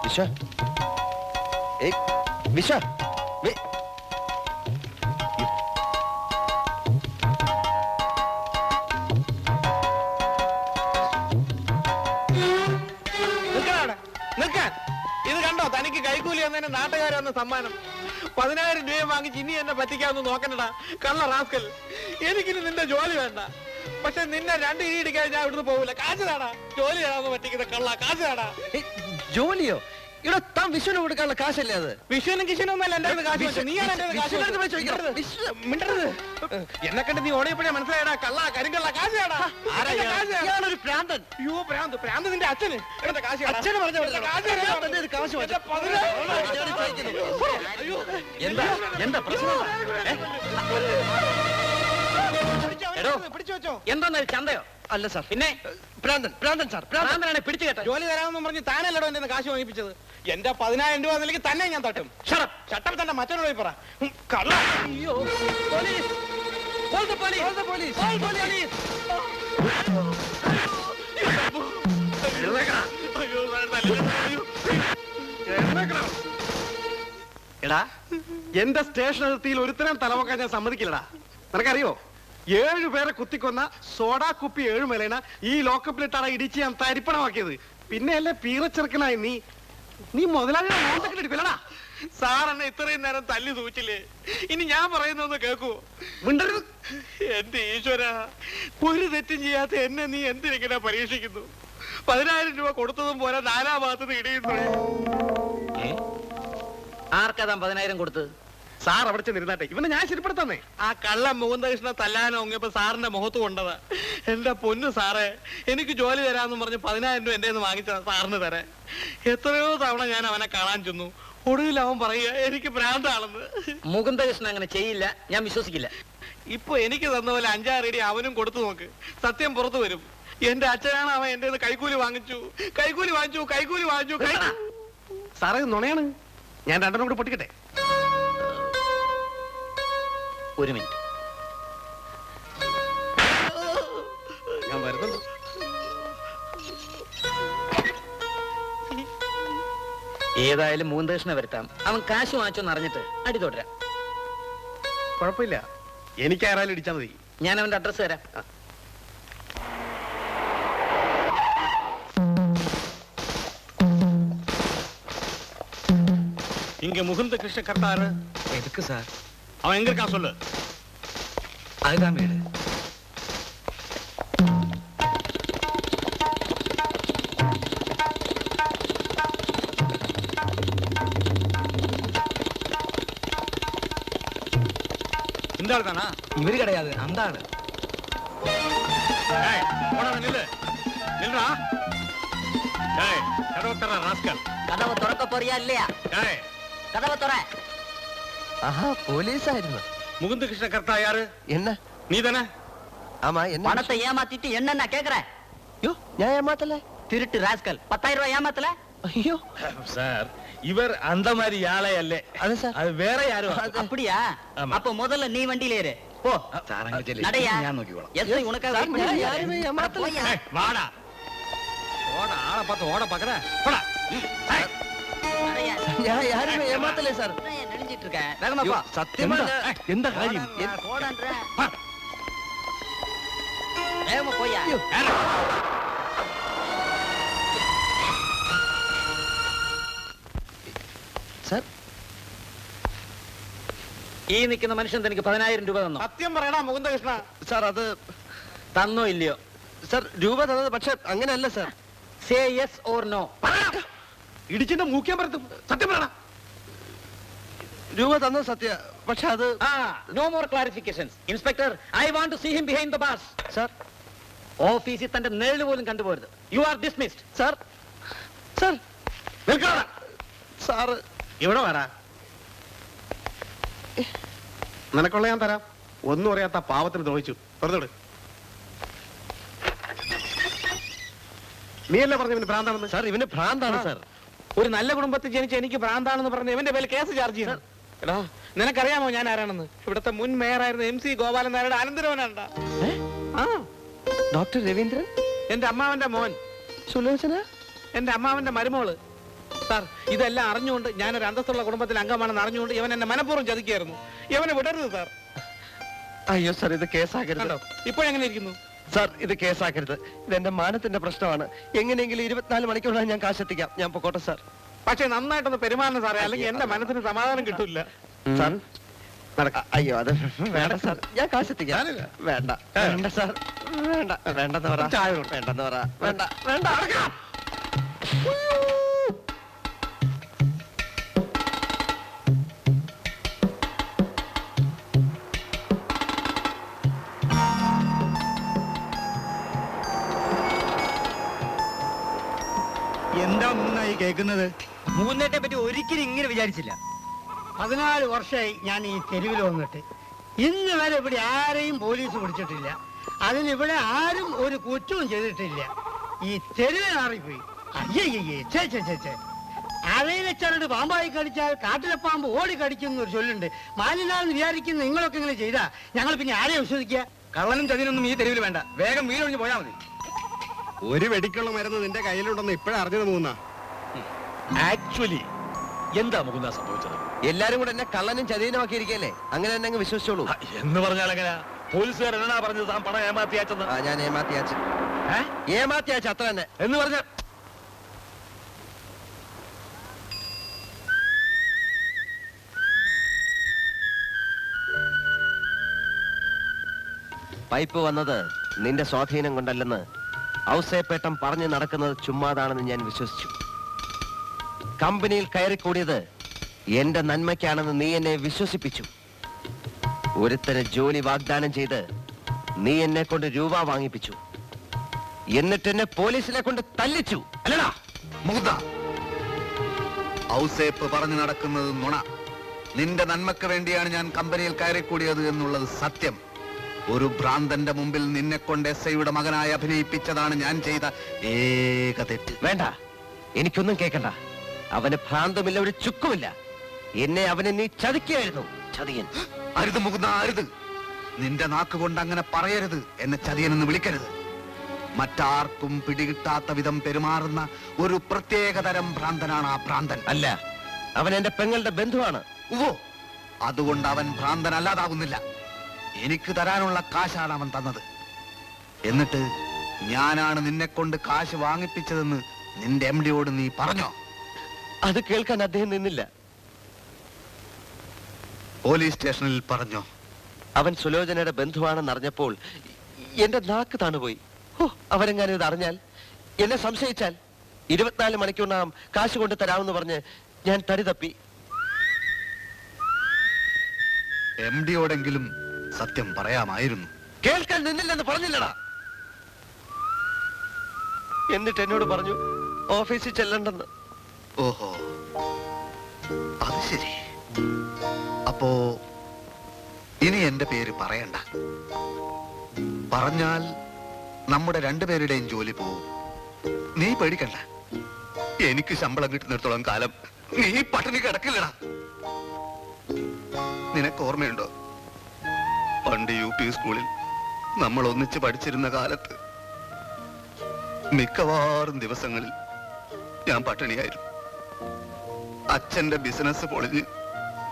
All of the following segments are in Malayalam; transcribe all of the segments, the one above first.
വിശ വിശ നിൽക്കാൻ ഇത് കണ്ടോ? തനിക്ക് കൈക്കൂലി വന്നതിന് നാട്ടുകാർ വന്ന സമ്മാനം 10,000 രൂപ വാങ്ങിച്ച് ഇനി എന്നെ പറ്റിക്കാമെന്ന് നോക്കണ്ടടാ കള്ള റാസ്കൽ. എനിക്കിനി നിന്റെ ജോലി വേണ്ട. പക്ഷെ നിന്നെ 2 ഇടി ഇടിക്കാൻ ഞാൻ ഇവിടുന്ന് പോകില്ല. കാശ് താടാ. ജോലി തരാമെന്ന് പറ്റിക്കുന്ന കള്ള. കാശ് താടാ. ജോലിയോ? ഇവിടെ താൻ വിഷുവിന് കൊടുക്കാനുള്ള കാശല്ലേ അത്? വിഷുവിനും കിഷുനൊന്നല്ല എന്റെ കാശ്. നീയാണ് എന്റെ കാശ്. എന്നെ കണ്ട് നീ ഓടിയപ്പോഴേ മനസ്സിലായടാ കള്ള, കരിങ്കള്ള. കാശ് താടാ. ഒരു ഭ്രാന്തൻ. അയ്യോ ഭ്രാന്ത്. ഭ്രാന്ത് നിന്റെ അച്ഛന്. അച്ഛനെ പറഞ്ഞു എന്താ എന്താ പ്രശ്നം? പിടിച്ചു വെച്ചോ. എന്താ ചന്തയോ? അല്ല സാർ. പിന്നെ ഭ്രാന്തൻ. ഭ്രാന്തൻ സാർ. ഭ്രാന്തനാണ് പിടിച്ചു കേട്ടോ. ജോലി തരാമെന്ന് പറഞ്ഞ് താനല്ലടോ എന്റെ കാശ് വാങ്ങിപ്പിച്ചത്. എന്റെ 10,000 രൂപ നിലയ്ക്ക് തന്നെ ഞാൻ തട്ടും. ചട്ടം തന്നെ മറ്റൊരു പോയി പറ. കള്ള. അയ്യോ police. Call the police. Call the police. Call police. എടാ എന്റെ സ്റ്റേഷൻ അതിർത്തിയിൽ ഒരുത്തരം തലവക്കാൻ ഞാൻ സമ്മതിക്കില്ലടാ. നിനക്കറിയോ 7 പേരെ കുത്തിക്കൊന്ന സോഡാ കുപ്പി 7 മേലേന ഈ ലോക്കപ്പിലിട്ടാണ് ഇടിച്ച് ഞാൻ തരിപ്പണമാക്കിയത്. പിന്നെ അല്ലേ പീറച്ചെറുക്കനായി നീ മുതലാളിയുടെ മോന്തക്കിലെടുക്കില്ലടാ. സാറെന്നെ ഇത്രയും നേരം തല്ലി തൂച്ചില്ലേ? ഇനി ഞാൻ പറയുന്നൊന്ന് കേക്കൂ. മിണ്ടരുത്. എന്റെ ഈശ്വര, ഒരു തെറ്റും ചെയ്യാത്ത എന്നെ നീ എന്തിനെങ്ങനെ പരീക്ഷിക്കുന്നു? 10,000 രൂപ കൊടുത്തതും പോലെ 4 ഭാഗത്തുനിന്ന് ഇടിയുന്നു. ആർക്കതാ 10,000 കൊടുത്ത്? സാർ അവിടെ ചെന്നിരുന്നാട്ടെ. ഇവനെ ഞാൻ ശരിപ്പെടുത്തന്നേ. ആ കള്ള മുകുന്ദകൃഷ്ണ തല്ലാനോ ഒങ്ങിയപ്പോ സാറിന്റെ മുഖത്ത് കൊണ്ടതാ. എന്റെ പൊന്നു സാറേ, എനിക്ക് ജോലി തരാമെന്ന് പറഞ്ഞ് 10,000 രൂപ എന്റെ വാങ്ങിച്ച സാറിന് തരാൻ എത്രയോ തവണ ഞാൻ അവനെ കാണാൻ ചെന്നു. ഒടുവിൽ അവൻ പറയുക എനിക്ക് ഭ്രാന്താണെന്ന്. മുകുന്ദകൃഷ്ണൻ അങ്ങനെ ചെയ്യില്ല, ഞാൻ വിശ്വസിക്കില്ല. ഇപ്പൊ എനിക്ക് തന്ന പോലെ 5-6 ഇടി അവനും കൊടുത്തു നോക്ക്. സത്യം പുറത്തു വരും. എന്റെ അച്ഛനാണ് അവൻ എന്റെ കൈക്കൂലി വാങ്ങിച്ചു. സാറേ നുണയാണ്. ഞാൻ 2 കൂടി പൊട്ടിക്കട്ടെ. ഒരു മിനിറ്റ്, ഞാൻ വരുന്നുണ്ട്. ഏതായാലും മുകുന്ദകൃഷ്ണനെ വരുത്താം. അവൻ കാശ് വാങ്ങിച്ചോന്ന് അറിഞ്ഞിട്ട് അടി തുടരാം. കുഴപ്പമില്ല, എനിക്ക് ആരായാലും ഇടിച്ചാൽ മതി. ഞാൻ അവന്റെ അഡ്രസ് തരാം. இங்க முகுந்த கிருஷ்ண கர்த்தாரு எதுக்கு சார்? அவன் எங்க இருக்கா சொல்லு. அதுதான் வீடு. இந்த ஆள் தானா? இவரு கிடையாது, அந்த ஆளு. நில்றா. கதவை தர ராஸ்கல். கதவை திறக்க போறியா இல்லையா? கதவை துற. ஆஹா, போலீஸ் ஆயிருந்தா. முகுந்த கிருஷ்ண கர்த்தா யாரு? என்ன? நீ தானே? ஆமா, என்ன? பணத்தை ஏமாத்திட்டு என்ன கேக்குற? ஐயோ, நான் ஏமாத்தல. திருட்டு ராஸ்கல். 10,000 ரூபாய் ஏமாத்தல? ஐயோ சார், இவர் அந்த மாதிரி ஆளே அல்ல. அது சார், அது வேற யாரும். அப்படியா? அப்ப முதல்ல நீ வண்டியில ஏறு. போ. நடையா. நான் நோக்கிக்கோளேன். எஸ் உனக்காக வெயிட் பண்ணிட்டு யாருமே ஏமாத்தல. வாடா. ஓட ஆளை பார்த்து ஓட பாக்குற. போடா. யாருமே ஏமாத்தல சார். நெடுஞ்சிட்டு இருக்க. வேகமா போ. சத்தியமா எந்த காரியம்? போடான்ற. வேகமா போயா. സാർ, ഈ നിൽക്കുന്ന മനുഷ്യൻ തനിക്ക് 10,000 രൂപ തന്നു. സത്യം പറയടാ മുകുന്ദകൃഷ്ണ. സാർ അത് തന്നോ ഇല്ലയോ? സാർ രൂപ തന്നത്, പക്ഷെ അങ്ങനെയല്ല sir. Say yes or no. ഇടിച്ചിട്ട് മൂക്കാൻ പറ്റും. സത്യം പറയടാ. രൂപ തന്നത് സത്യ, പക്ഷെ അത് no more clarifications. Inspector, I want to see him behind the bars. Sir, ഓഫീസിൽ തന്റെ നിഴല് പോലും കണ്ടുപോരുത്. You are dismissed. Sir. Sir നിൽക്കടാ. സാറ് ഇവിടെ വരാ. നിനക്കുള്ള ഞാൻ തരാം. ഒന്നും അറിയാത്ത പാവത്തിന് ദ്രോഹിച്ചു. തുറന്നിട്. നീയല്ലേ പറഞ്ഞു ഇവന് ഭ്രാന്താണെന്ന്? സാർ, ഇവന് ഭ്രാന്താണ് സാർ. ഒരു നല്ല കുടുംബത്തിൽ ജനിച്ച് എനിക്ക് ഭ്രാന്താണെന്ന് പറഞ്ഞ് ഇവന്റെ പേരിൽ കേസ് ചാർജ് ചെയ്യണം. എടാ നിനക്കറിയാമോ ഞാൻ ആരാണെന്ന്? ഇവിടുത്തെ മുൻ മേയറായിരുന്ന MC ഗോപാലൻ നായരുടെ അനന്തരവനാണ്ടാ. ആ ഡോക്ടർ രവീന്ദ്രൻ, എന്റെ അമ്മാവന്റെ മോൻ. സുലോചന, എന്റെ അമ്മാവന്റെ മരുമോള്. സാർ, ഇതെല്ലാം അറിഞ്ഞുകൊണ്ട് ഞാനൊരു അന്തസ്സുള്ള കുടുംബത്തിൽ അംഗമാണെന്ന് അറിഞ്ഞുകൊണ്ട് ഇവൻ എന്നെ മനഃപൂർവ്വം ചതിക്കായിരുന്നു. ഇവനെ വിടരുത് സാർ. അയ്യോ സാർ, ഇത് കേസാക്കരുത്. കണ്ടോ ഇപ്പോഴെങ്ങനെ ഇരിക്കുന്നു? സാർ, ഇത് കേസാക്കരുത്. ഇതെന്റെ മാനത്തിന്റെ പ്രശ്നമാണ്. എങ്ങനെയെങ്കിലും 24 മണിക്കൂറിനാണ് ഞാൻ കാശെത്തിക്കാം. ഞാൻ പൊക്കോട്ടെ സാർ. പക്ഷെ നന്നായിട്ടൊന്ന് പെരുമാറണം സാറേ, അല്ലെങ്കിൽ എന്റെ മനസ്സിന് സമാധാനം കിട്ടില്ല. സാർ അയ്യോ, അത് വേണ്ട സാർ, ഞാൻ കാശെത്തിക്കാം. വേണ്ട വേണ്ട സാർ, വേണ്ട വേണ്ടെന്ന് പറ. വേണ്ടെന്ന് പറ. വേണ്ട വേണ്ട. എന്താ മൂന്നായി കേൾക്കുന്നത്? മൂന്നേട്ടെ പറ്റി ഒരിക്കലും ഇങ്ങനെ വിചാരിച്ചില്ല. 14 വർഷമായി ഞാൻ ഈ തെരുവിൽ വന്നിട്ട് ഇന്ന് വരെ ഇവിടെ ആരെയും പോലീസ് പിടിച്ചിട്ടില്ല. അതിനിവിടെ ആരും ഒരു കുറ്റവും ചെയ്തിട്ടില്ല. ഈ തെരുവ് മാറിപ്പോയി. അയ്യയ്യേ, ചേ ചേ ചേ ചേ. അരയിലച്ചരട് പാമ്പായി കടിച്ചാൽ കാട്ടിലെ പാമ്പ് ഓടി കടിക്കുന്ന ഒരു ചൊല്ലുണ്ട്. മാലിന്യാന്ന് വിചാരിക്കുന്ന നിങ്ങളൊക്കെ ഇങ്ങനെ ചെയ്താ ഞങ്ങൾ പിന്നെ ആരെയും വിശ്വസിക്കുക? കള്ളനും ചതിനൊന്നും ഈ തെരുവിൽ വേണ്ട. വേഗം വീടൊഴിഞ്ഞ് പോയാൽ മതി. ഒരു വെടിക്കുള്ള മരുന്ന് നിന്റെ കയ്യിലുണ്ടെന്ന് ഇപ്പോഴാ അറിഞ്ഞത് മൂന്ന. ആക്ച്വലി എന്താ മുകുന്ദ സംഭവിച്ചത്? എല്ലാരും കൂടെ എന്നെ കള്ളനും ചതീനമാക്കിയിരിക്കല്ലേ? അങ്ങനെ തന്നെ അങ്ങ് വിശ്വസിച്ചോളൂ. എന്ന് പറഞ്ഞാൽ എങ്ങനെയാ? പോലീസുകാർ എന്നാ പറഞ്ഞത്? താൻ പണം ഏമാത്തിയാച്ചെന്ന്. ഞാൻ ഏമാത്തിയാച്ച അത്ര തന്നെ എന്ന് പറഞ്ഞ പൈപ്പ് വന്നത് നിന്റെ സ്വാധീനം കൊണ്ടല്ലെന്ന് ഔസേപ്പേട്ടൻ പറഞ്ഞു നടക്കുന്നത് ചുമ്മാതാണെന്ന് ഞാൻ വിശ്വസിച്ചു. കമ്പനിയിൽ കയറിക്കൂടിയത് എന്റെ നന്മയ്ക്കാണെന്ന് നീ എന്നെ വിശ്വസിപ്പിച്ചു. ഒരുത്തന് ജോലി വാഗ്ദാനം ചെയ്ത് നീ എന്നെ കൊണ്ട് രൂപ വാങ്ങിപ്പിച്ചു. എന്നിട്ട് എന്നെ പോലീസിനെ കൊണ്ട് തല്ലിച്ചു, അല്ലടാ? മുകുന്ദ, ഔസേപ്പ് പറഞ്ഞു നടക്കുന്നത് നുണ. നിന്റെ നന്മയ്ക്ക് വേണ്ടിയാണ് ഞാൻ കമ്പനിയിൽ കയറിക്കൂടിയത് എന്നുള്ളത് സത്യം. ഒരു ഭ്രാന്തന്റെ മുമ്പിൽ നിന്നെ കൊണ്ട് SIയുടെ മകനായി അഭിനയിപ്പിച്ചതാണ് ഞാൻ ചെയ്ത ഏക തെറ്റ്. വേണ്ട, എനിക്കൊന്നും കേൾക്കണ്ട. അവന് ഭ്രാന്തമില്ല, ഒരു ചുക്കുമില്ല. അവനെ നീ ചതിക്കുകയായിരുന്നു, ചതിയൻ. അരുത് മുകുന്ദ, അരുത്. നിന്റെ നാക്ക് കൊണ്ട് അങ്ങനെ പറയരുത്. എന്നെ ചതിയനെന്ന് വിളിക്കരുത്. മറ്റാർക്കും പിടികിട്ടാത്ത വിധം പെരുമാറുന്ന ഒരു പ്രത്യേകതരം ഭ്രാന്തനാണ് ആ ഭ്രാന്തൻ. അല്ല, അവൻ എന്റെ പെങ്ങളുടെ ബന്ധുവാണ്. ഓ, അതുകൊണ്ട് അവൻ ഭ്രാന്തനല്ലാതാകുന്നില്ല. എനിക്ക് തരാനുള്ള കാശാണ് അവൻ തന്നത്. എന്നിട്ട് ഞാനാണ് നിന്നെ കൊണ്ട് കാശ് വാങ്ങിപ്പിച്ചതെന്ന് നിന്റെ MDയോട് നീ പറഞ്ഞോ? അത് കേൾക്കാൻ അദ്ദേഹം നിന്നില്ല. പോലീസ് സ്റ്റേഷനിൽ പറഞ്ഞോ? അവൻ സുലോചനയുടെ ബന്ധുവാണെന്ന് അറിഞ്ഞപ്പോൾ എന്റെ നാക്ക് താണുപോയി. അവരെങ്ങാനും ഇത് അറിഞ്ഞാൽ, എന്നെ സംശയിച്ചാൽ 24 മണിക്കൂറിനകം കാശ് കൊണ്ട് തരാമെന്ന് പറഞ്ഞ് ഞാൻ തടി തപ്പി. MDയോടെങ്കിലും സത്യം പറയാമായിരുന്നു. കേൾക്കാൻ നിന്നില്ലെന്ന് പറഞ്ഞില്ലടാ. എന്നിട്ട് എന്നോട് പറഞ്ഞു ഓഫീസിൽ ചെല്ലണ്ടെന്ന്. ഓഹോ, അത് ശരി. അപ്പോ ഇനി എന്റെ പേര് പറയണ്ട. പറഞ്ഞാൽ നമ്മുടെ രണ്ടുപേരുടെയും ജോലി പോവും. നീ പേടിക്കണ്ട. എനിക്ക് ശമ്പളം കിട്ടുന്നിടത്തോളം കാലം നീ പട്ടിണി കിടക്കില്ലടാ. നിനക്ക് ഓർമ്മയുണ്ടോ, പണ്ട് UP സ്കൂളിൽ നമ്മൾ ഒന്നിച്ച് പഠിച്ചിരുന്ന കാലത്ത് മിക്കവാറും ദിവസങ്ങളിൽ ഞാൻ പട്ടിണിയായിരുന്നു. അച്ഛന്റെ ബിസിനസ് പൊളിഞ്ഞ്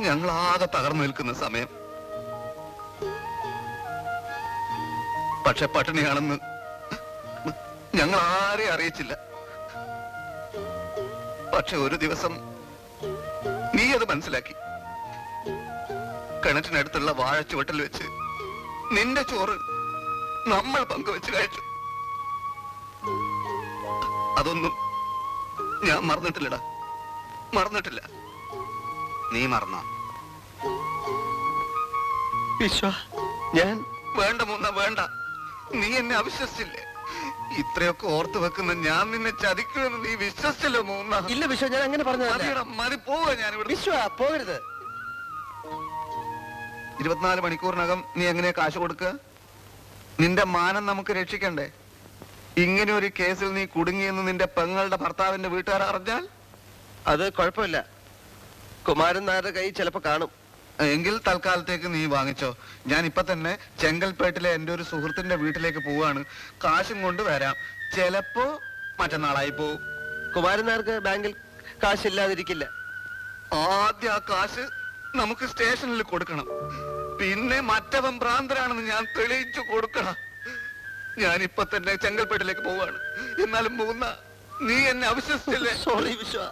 ഞങ്ങൾ ആകെ തകർന്നു നിൽക്കുന്ന സമയം. പക്ഷെ പട്ടിണിയാണെന്ന് ഞങ്ങൾ ആരെയും അറിയിച്ചില്ല. പക്ഷെ ഒരു ദിവസം നീ അത് മനസ്സിലാക്കി. കിണറ്റിനടുത്തുള്ള വാഴച്ചുവട്ടിൽ വെച്ച് നിന്റെ ചോറ് നമ്മൾ പങ്കുവെച്ച് കഴിച്ചു. അതൊന്നും ഞാൻ മറന്നിട്ടില്ലടാ, മറന്നിട്ടില്ല. നീ മറന്നോ? ഞാൻ വേണ്ട മൂന്ന, വേണ്ട. നീ എന്നെ അവിശ്വസിച്ചില്ലേ? ഇത്രയൊക്കെ ഓർത്തു വെക്കുന്ന ഞാൻ നിന്നെ ചതിക്കുമെന്ന് നീ വിശ്വസിച്ചല്ലോ മൂന്ന. ഇല്ല വിശ്വ, ഞാൻ അങ്ങനെ പറഞ്ഞതല്ല. മതി, പോവാ ഞാൻ ഇവിടെ. വിശ്വ, പോകരുത്. 24 മണിക്കൂറിനകം നീ എങ്ങനെയാ കാശ് കൊടുക്കുക? നിന്റെ മാനം നമുക്ക് രക്ഷിക്കണ്ടേ? ഇങ്ങനെ ഒരു കേസിൽ നീ കുടുങ്ങിയെന്ന് നിന്റെ പെങ്ങളുടെ ഭർത്താവിന്റെ വീട്ടുകാർ അറിഞ്ഞാൽ? അത് കുഴപ്പമില്ല. കുമാരൻ നായരുടെ കൈ ചിലപ്പോ കാണും. എങ്കിൽ തൽക്കാലത്തേക്ക് നീ വാങ്ങിച്ചോ. ഞാൻ ഇപ്പൊ തന്നെ ചെങ്കൽപ്പേട്ടിലെ എന്റെ ഒരു സുഹൃത്തിന്റെ വീട്ടിലേക്ക് പോവാണ്. കാശും കൊണ്ട് വരാം. ചിലപ്പോ മറ്റന്നാളായി പോവും. കുമാരനാർക്ക് ബാങ്കിൽ കാശില്ലാതിരിക്കില്ല. ആദ്യം ആ കാശ് നമുക്ക് സ്റ്റേഷനിൽ കൊടുക്കണം. പിന്നെ മറ്റവൻ ഭ്രാന്തരാണെന്ന് ഞാൻ തെളിയിച്ചു കൊടുക്കണം. ഞാൻ ഇപ്പൊ തന്നെ ചെങ്കൽപ്പേട്ടിലേക്ക് പോവാണ്. എന്നാലും മൂന്ന നീ എന്നെ അവിശ്വസിച്ചില്ലേ? സോറി വിശ്വ,